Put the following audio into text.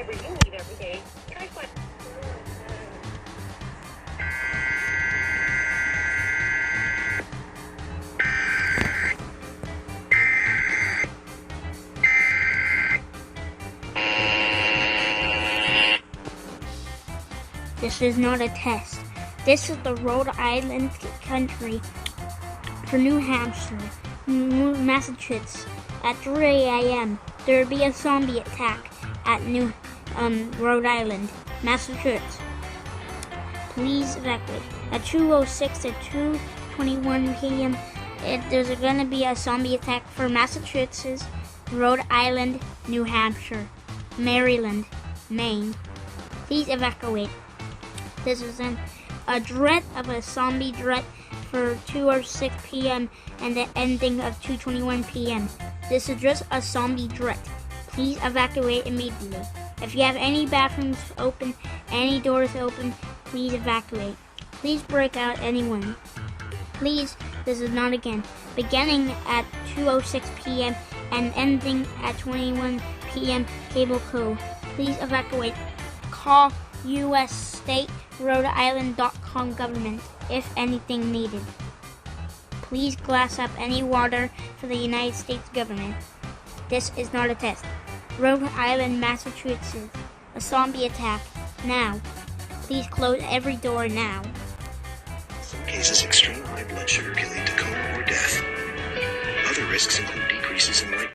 fiber you need every day. Try fiber. This is not a test. This is the Rhode Island country for New Hampshire, Massachusetts. At 3 a.m., there will be a zombie attack at Rhode Island, Massachusetts. Please evacuate. At 2:06 to 2:21 p.m., there's going to be a zombie attack for Massachusetts, Rhode Island, New Hampshire, Maryland, Maine. Please evacuate. This is a threat of a zombie threat for 2:06 p.m. and the ending of 2:21 p.m. This is just a zombie threat. Please evacuate immediately. If you have any bathrooms open, any doors open, please evacuate. Please break out anyone. Please, this is not again. Beginning at 2:06 p.m. and ending at 21 p.m. cable code. Please evacuate. Call U.S. State Rhode Island.com government if anything needed. Please glass up any water for the United States government. This is not a test. Rhode Island, Massachusetts. A zombie attack. Now. Please close every door now. In some cases, extreme high blood sugar can lead to coma or death. Other risks include decreases in white